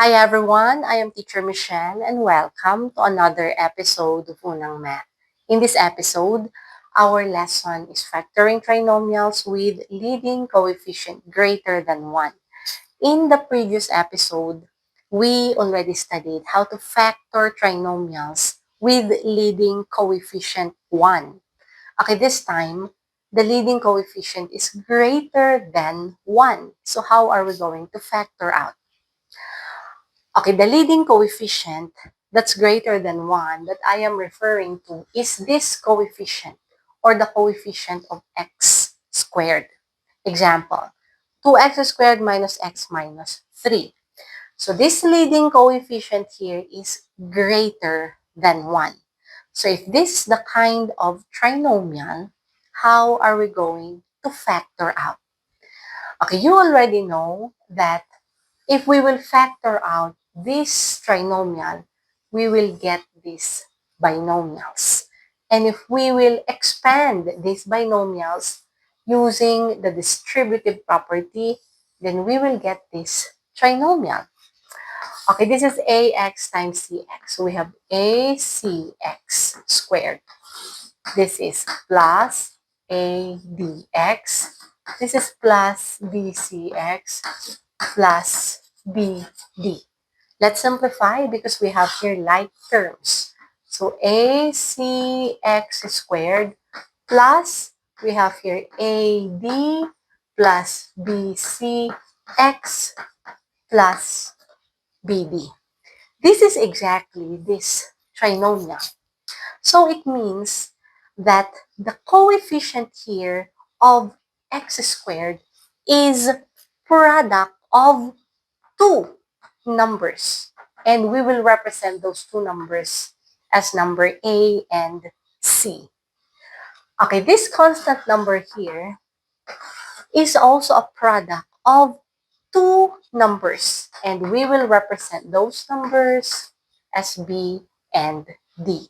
Hi everyone, I am Teacher Michelle and welcome to another episode of Unang Math. In this episode, our lesson is factoring trinomials with leading coefficient greater than 1. In the previous episode, we already studied how to factor trinomials with leading coefficient 1. Okay, this time, the leading coefficient is greater than 1. So how are we going to factor out? Okay, the leading coefficient that's greater than 1 that I am referring to is this coefficient or the coefficient of x squared. Example, 2x squared minus x minus 3. So this leading coefficient here is greater than 1. So if this is the kind of trinomial, how are we going to factor out? Okay, you already know that if we will factor out this trinomial, we will get these binomials. And if we will expand these binomials using the distributive property, then we will get this trinomial. Okay, this is ax times cx. So we have acx squared. This is plus adx. This is plus bcx plus bd. Let's simplify because we have here like terms. So acx squared plus, we have here ad plus bcx plus bd. This is exactly this trinomial. So it means that the coefficient here of x squared is product of two numbers. And we will represent those two numbers as number A and C. Okay, this constant number here is also a product of two numbers. And we will represent those numbers as B and D.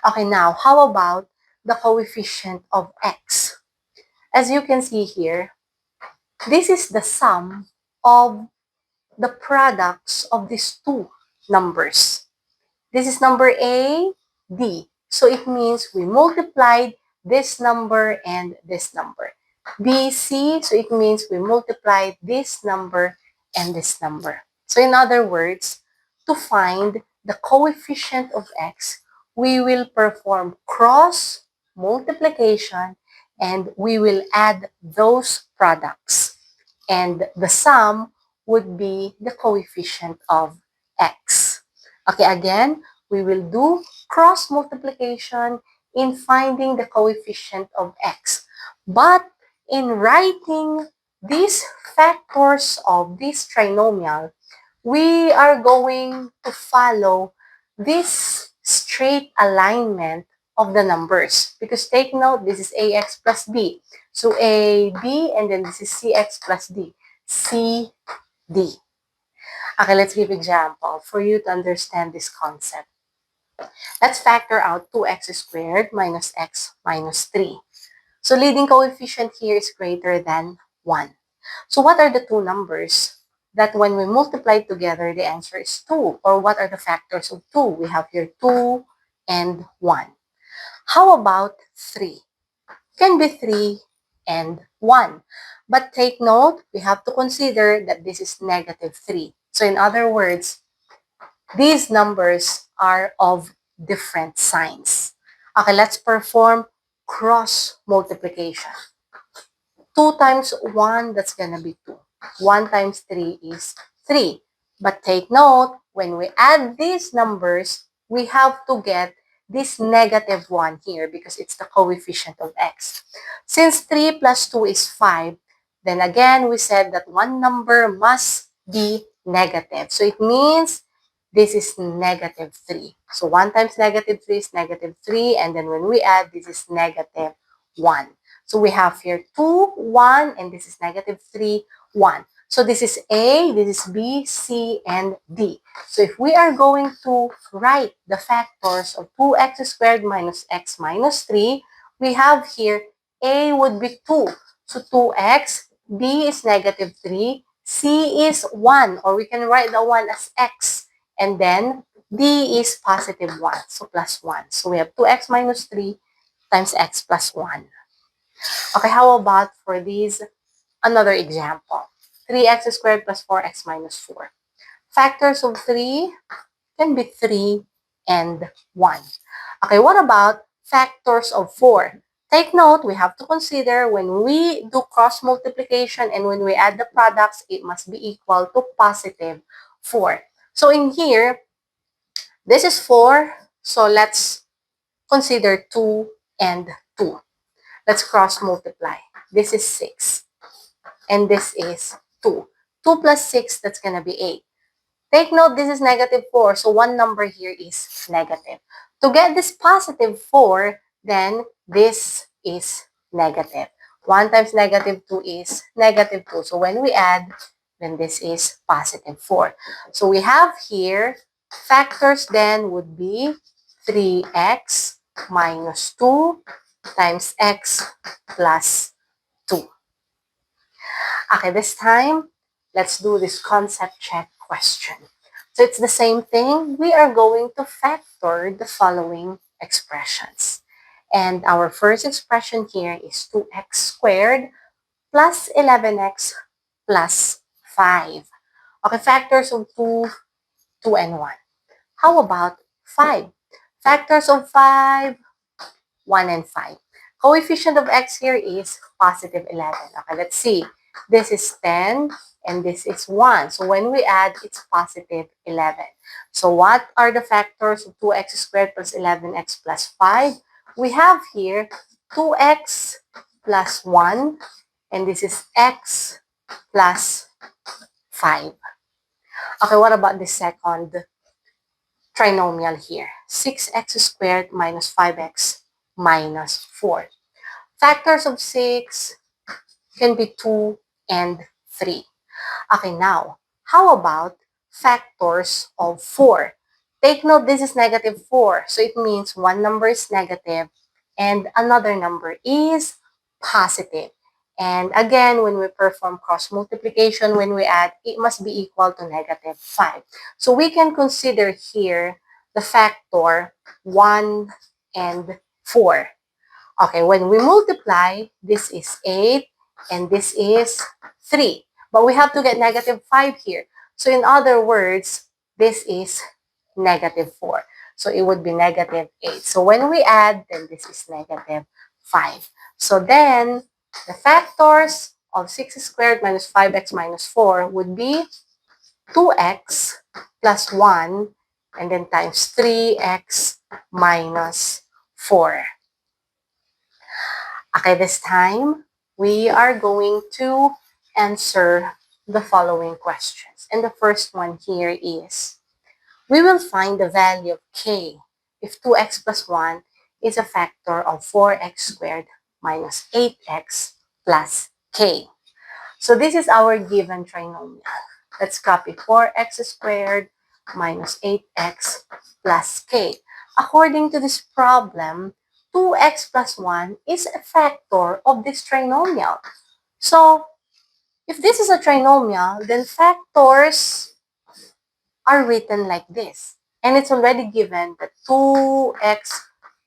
Okay, now how about the coefficient of x? As you can see here, this is the sum of the products of these two numbers. This is number A, D. So it means we multiplied this number and this number. B, C, so it means we multiplied this number and this number. So in other words, to find the coefficient of x, we will perform cross multiplication and we will add those products. And the sum would be the coefficient of x. Okay, again, we will do cross multiplication in finding the coefficient of x. But in writing these factors of this trinomial, we are going to follow this straight alignment of the numbers. Because take note, this is ax plus b. So a, b, and then this is cx plus d. C, d. Okay, let's give example for you to understand this concept. Let's factor out 2x squared minus x minus 3. So leading coefficient here is greater than 1. So what are the two numbers that when we multiply together, the answer is 2? Or what are the factors of 2? We have here 2 and 1. How about 3? Can be 3 and 1. But take note, we have to consider that this is negative 3. So in other words, these numbers are of different signs. Okay, let's perform cross multiplication. 2 times 1, that's going to be 2. 1 times 3 is 3. But take note, when we add these numbers, we have to get this negative 1 here because it's the coefficient of x. Since 3 plus 2 is 5, then again, we said that one number must be negative. So it means this is negative 3. So 1 times negative 3 is negative 3. And then when we add, this is negative 1. So we have here 2, 1, and this is negative 3, 1. So this is A, this is B, C, and D. So if we are going to write the factors of 2x squared minus x minus 3, we have here A would be 2. So 2x, B is negative 3, C is 1, or we can write the 1 as x. And then D is positive 1, so plus 1. So we have 2x minus 3 times x plus 1. Okay, how about for these, another example? 3x squared plus 4x minus 4. Factors of 3 can be 3 and 1. Okay, what about factors of 4? Take note, we have to consider when we do cross multiplication and when we add the products, it must be equal to positive 4. So in here, this is 4, so let's consider 2 and 2. Let's cross multiply. This is 6, and this is 2. 2 plus 6, that's going to be 8. Take note, this is negative 4, so one number here is negative. To get this positive 4, then this is negative. 1 times negative 2 is negative 2. So when we add, then this is positive 4. So we have here, factors then would be 3x minus 2 times x plus 2. Okay, this time, let's do this concept check question. So it's the same thing. We are going to factor the following expressions. And our first expression here is 2x squared plus 11x plus 5. Okay, factors of 2, 2 and 1. How about 5? Factors of 5, 1 and 5. Coefficient of x here is positive 11. Okay, let's see. This is 10 and this is 1. So when we add, it's positive 11. So what are the factors of 2x squared plus 11x plus 5? We have here 2x plus 1, and this is x plus 5. Okay, what about the second trinomial here? 6x squared minus 5x minus 4. Factors of 6 can be 2 and 3. Okay, now, how about factors of 4? Take note, this is negative 4. So it means one number is negative and another number is positive. And again, when we perform cross multiplication, when we add, it must be equal to negative 5. So we can consider here the factor 1 and 4. Okay, when we multiply, this is 8 and this is 3. But we have to get negative 5 here. So in other words, this is negative 4. So it would be negative 8. So when we add, then this is negative 5. So then, the factors of 6 squared minus 5x minus 4 would be 2x plus 1 and then times 3x minus 4. Okay, this time, we are going to answer the following questions. And the first one here is, we will find the value of k if 2x plus 1 is a factor of 4x squared minus 8x plus k. So this is our given trinomial. Let's copy 4x squared minus 8x plus k. According to this problem, 2x plus 1 is a factor of this trinomial. So, if this is a trinomial, then factors are written like this. And it's already given that 2x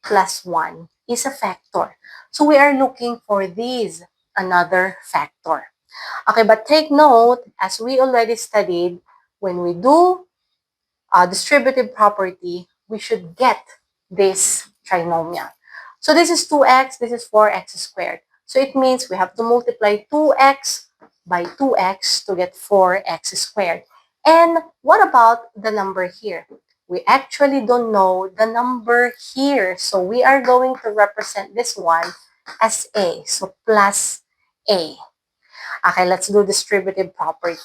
plus 1 is a factor. So, we are looking for these, another factor. Okay, but take note, as we already studied, when we do distributive property, we should get this trinomial. So this is 2x, this is 4x squared. So it means we have to multiply 2x by 2x to get 4x squared. And what about the number here? We actually don't know the number here. So we are going to represent this one as a. So plus a. Okay, let's do distributive property.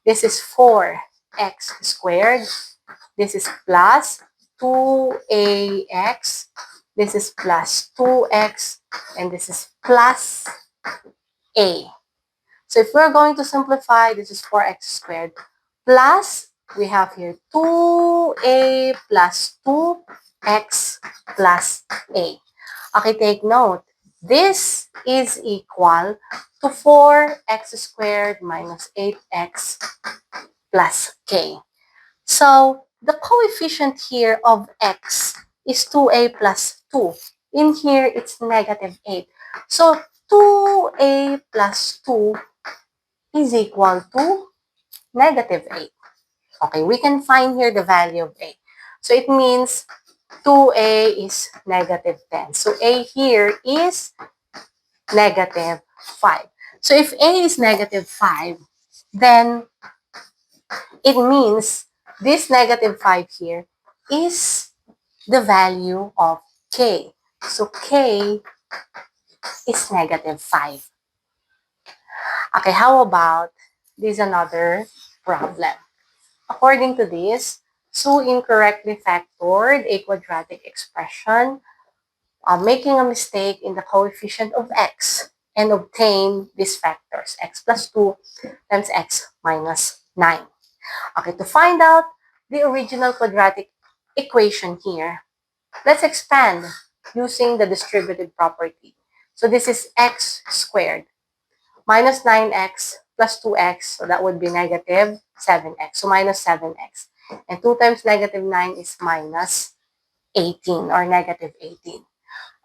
This is 4x squared. This is plus 2ax. This is plus 2x. And this is plus a. So if we're going to simplify, this is 4x squared. Plus, we have here 2a plus 2x plus a. Okay, take note. This is equal to 4x squared minus 8x plus k. So the coefficient here of x is 2a plus 2. In here, it's negative 8. So 2a plus 2 is equal to negative 8. Okay, we can find here the value of a. So it means 2a is negative 10. So a here is negative 5. So if a is negative 5, then it means this negative 5 here is the value of k. So k is negative 5. Okay, how about this another problem? According to this, Sue incorrectly factored a quadratic expression, making a mistake in the coefficient of x, and obtained these factors, x plus 2 times x minus 9. Okay, to find out the original quadratic equation here, let's expand using the distributive property. So this is x squared minus 9x plus 2x, so that would be negative 7x, so minus 7x. And 2 times negative 9 is minus 18 or negative 18.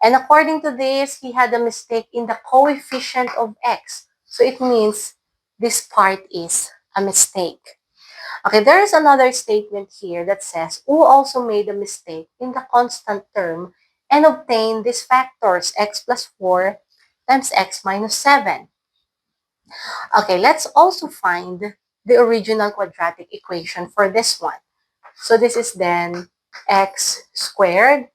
And according to this, he had a mistake in the coefficient of x. So it means this part is a mistake. Okay, there is another statement here that says, U also made a mistake in the constant term and obtained these factors, x plus 4 times x minus 7. Okay, let's also find the original quadratic equation for this one. So this is then x squared,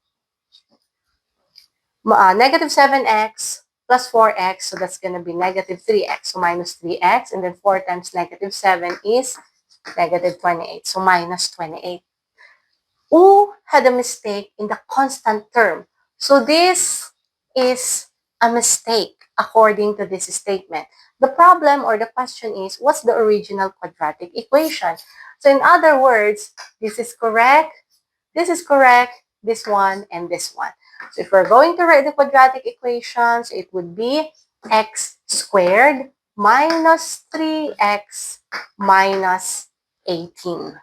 negative 7x plus 4x, so that's going to be negative 3x, so minus 3x, and then 4 times negative 7 is negative 28, so minus 28. U had a mistake in the constant term. So this is a mistake according to this statement. The problem or the question is, what's the original quadratic equation? So in other words, this is correct, this one, and this one. So if we're going to write the quadratic equations, it would be x squared minus 3x minus 18.